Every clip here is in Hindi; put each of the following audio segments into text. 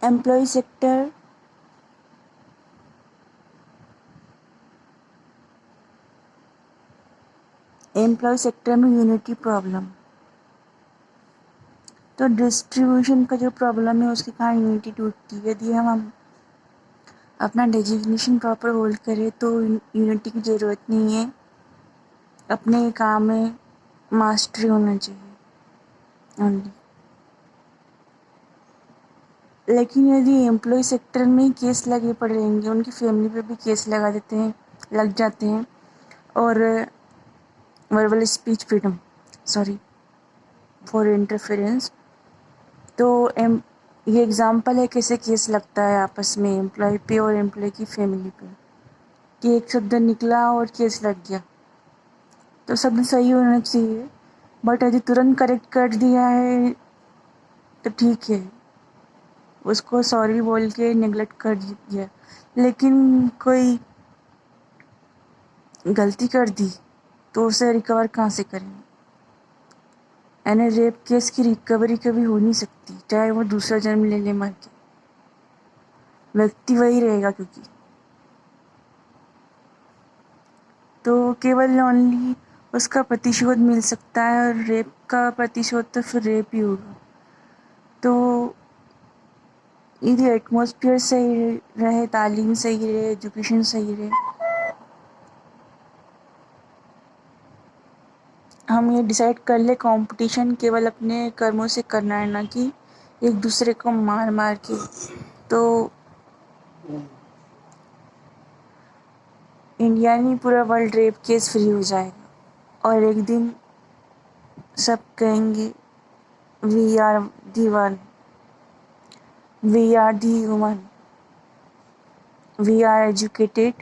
एम्प्लॉय सेक्टर में यूनिटी प्रॉब्लम। तो डिस्ट्रीब्यूशन का जो प्रॉब्लम है उसके कारण यूनिटी टूटती है। यदि हम अपना डेजिग्नेशन प्रॉपर होल्ड करें तो यूनिटी की ज़रूरत नहीं है, अपने काम में मास्टरी होना चाहिए ओनली। लेकिन यदि एम्प्लॉय सेक्टर में ही केस लगे पड़े रहेंगे, उनकी फैमिली पे भी केस लगा देते हैं, लग जाते हैं। और verbal speech freedom for interference, तो ये एग्जांपल है कैसे केस लगता है आपस में एम्प्लॉय पे और एम्प्लॉय की फैमिली पे, कि एक शब्द निकला और केस लग गया। तो शब्द सही होना चाहिए, बट यदि तुरंत करेक्ट कर दिया है तो ठीक है, उसको सॉरी बोल के नेग्लेक्ट कर दिया। लेकिन कोई गलती कर दी तो उसे रिकवर कहाँ से करेंगे? यानी रेप केस की रिकवरी कभी हो नहीं सकती, चाहे वो दूसरा जन्म ले ले मर के, व्यक्ति वही रहेगा। क्योंकि तो केवल ओनली उसका प्रतिशोध मिल सकता है, और रेप का प्रतिशोध तो फिर रेप ही होगा। तो यदि एटमॉस्फेयर सही रहे, तालीम सही रहे, एजुकेशन सही रहे, हम ये डिसाइड कर ले कंपटीशन केवल अपने कर्मों से करना है, ना कि एक दूसरे को मार मार के, तो इंडिया नहीं पूरा वर्ल्ड रेप केस फ्री हो जाएगा। और एक दिन सब कहेंगे we are the one, we are the human, we are educated,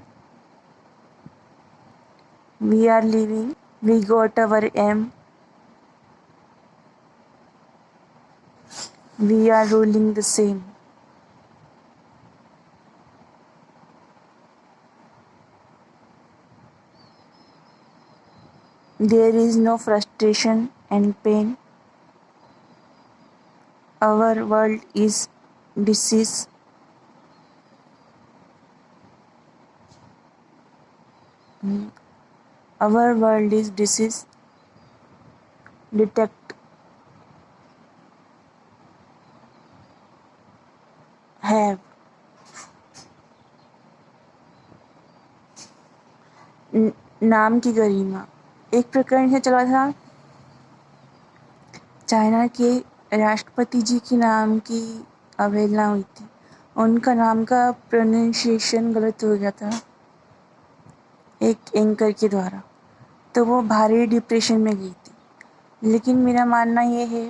we are living, we got our aim, we are ruling the same. There is no frustration and pain. Our world is disease. Our world is disease. Detect, have. नाम की गरिमा। एक प्रकरण से चला था, चाइना के राष्ट्रपति जी की नाम की अवहेलना हुई थी। उनका नाम का प्रोनाउंसिएशन गलत हो गया था एक एंकर के द्वारा, तो वो भारी डिप्रेशन में गई थी। लेकिन मेरा मानना ये है,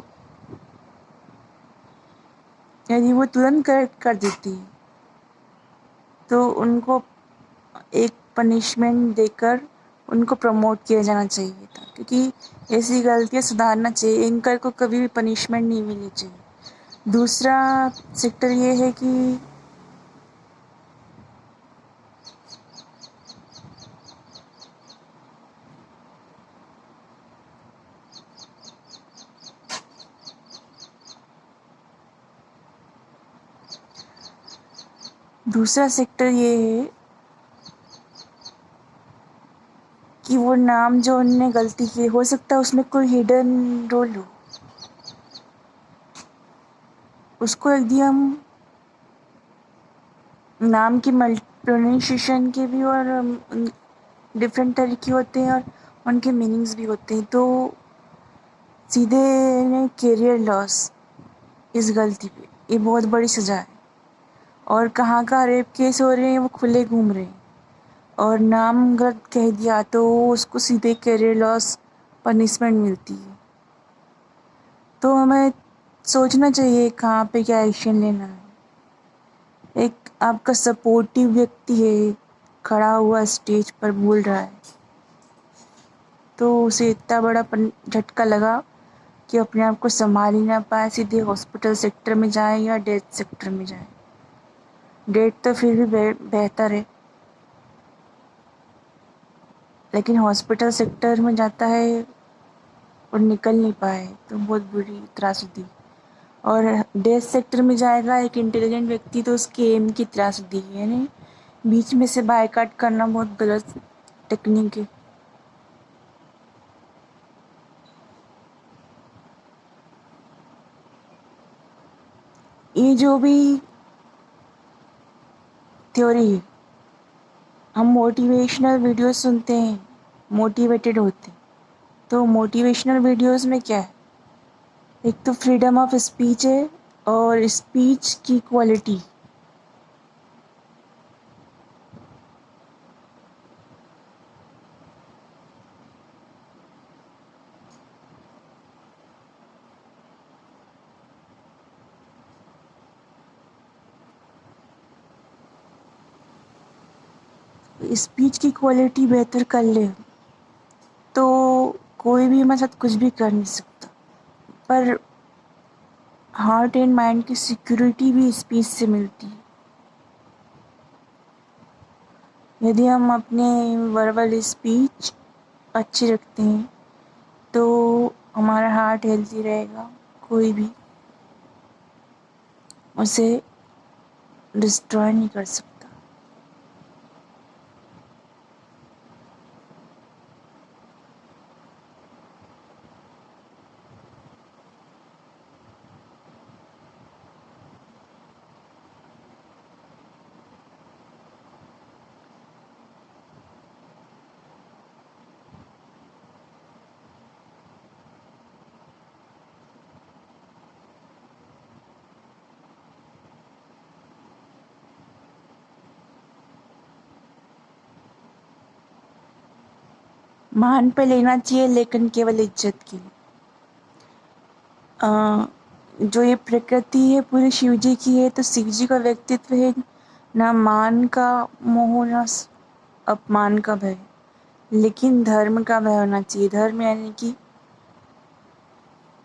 यदि वो तुरंत करेक्ट कर देती तो उनको एक पनिशमेंट देकर उनको प्रमोट किया जाना चाहिए था, क्योंकि ऐसी गलतियाँ सुधारना चाहिए। एंकर को कभी भी पनिशमेंट नहीं मिलनी चाहिए। दूसरा सेक्टर ये है कि वो नाम जो उनने गलती की, हो सकता है उसमें कोई हिडन रोल हो। उसको यदि हम नाम की प्रोनाउंसिएशन के भी और डिफरेंट तरीके होते हैं और उनके मीनिंग्स भी होते हैं, तो सीधे कैरियर लॉस इस गलती पे, ये बहुत बड़ी सज़ा है। और कहाँ रेप केस हो रहे हैं, वो खुले घूम रहे हैं, और नाम गलत कह दिया तो उसको सीधे कैरियर लॉस पनिशमेंट मिलती है। तो हमें सोचना चाहिए कहाँ पे क्या एक्शन लेना है। एक आपका सपोर्टिव व्यक्ति है, खड़ा हुआ स्टेज पर बोल रहा है, तो उसे इतना बड़ा झटका लगा कि अपने आप को संभाल ही ना पाए, सीधे हॉस्पिटल सेक्टर में जाए या डेथ सेक्टर में जाए। डेथ तो फिर भी बेहतर है, लेकिन हॉस्पिटल सेक्टर में जाता है और निकल नहीं पाए तो बहुत बुरी त्रासदी। और डेथ सेक्टर में जाएगा एक इंटेलिजेंट व्यक्ति तो उसके एम की त्रासदी है, यानी बीच में से बायकाट करना बहुत गलत टेक्निक है। ये जो भी थ्योरी है, हम मोटिवेशनल वीडियोस सुनते हैं, मोटिवेटेड होते हैं, तो मोटिवेशनल वीडियोस में क्या है, एक तो फ्रीडम ऑफ स्पीच है और स्पीच की क्वालिटी। स्पीच की क्वालिटी बेहतर कर ले तो कोई भी हमारे साथ कुछ भी कर नहीं सकता, पर हार्ट एंड माइंड की सिक्योरिटी भी स्पीच से मिलती है। यदि हम अपने वर्बल स्पीच अच्छी रखते हैं तो हमारा हार्ट हेल्थी रहेगा, कोई भी उसे डिस्ट्रॉय नहीं कर सकता। मान पे लेना चाहिए लेकिन केवल इज्जत के लिए। जो ये प्रकृति है पूरी शिव जी की है, तो शिव जी का व्यक्तित्व है ना मान का मोह ना अपमान का भय, लेकिन धर्म का भय होना चाहिए। धर्म यानी कि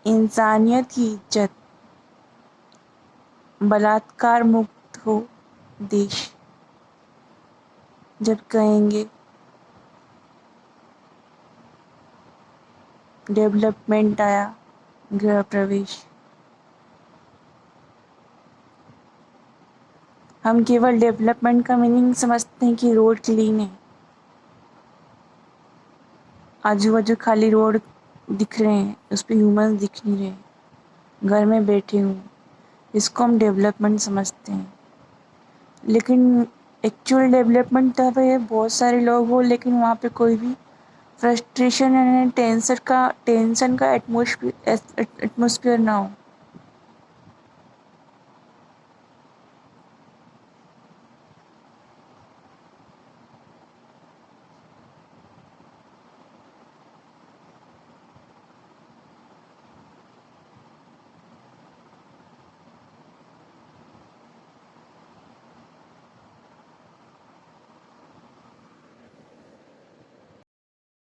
इंसानियत की इज्जत, बलात्कार मुक्त हो देश। जब कहेंगे डेवलपमेंट आया, गृह प्रवेश। हम केवल डेवलपमेंट का मीनिंग समझते हैं कि रोड क्लीन है, आजू बाजू खाली रोड दिख रहे हैं, उस पर ह्यूमन दिख नहीं रहे, घर में बैठे हुए, इसको हम डेवलपमेंट समझते हैं। लेकिन एक्चुअल डेवलपमेंट तब है बहुत सारे लोग हो लेकिन वहाँ पे कोई भी फ्रस्ट्रेशन यानी टेंशन का एटमोसफियर ना हो।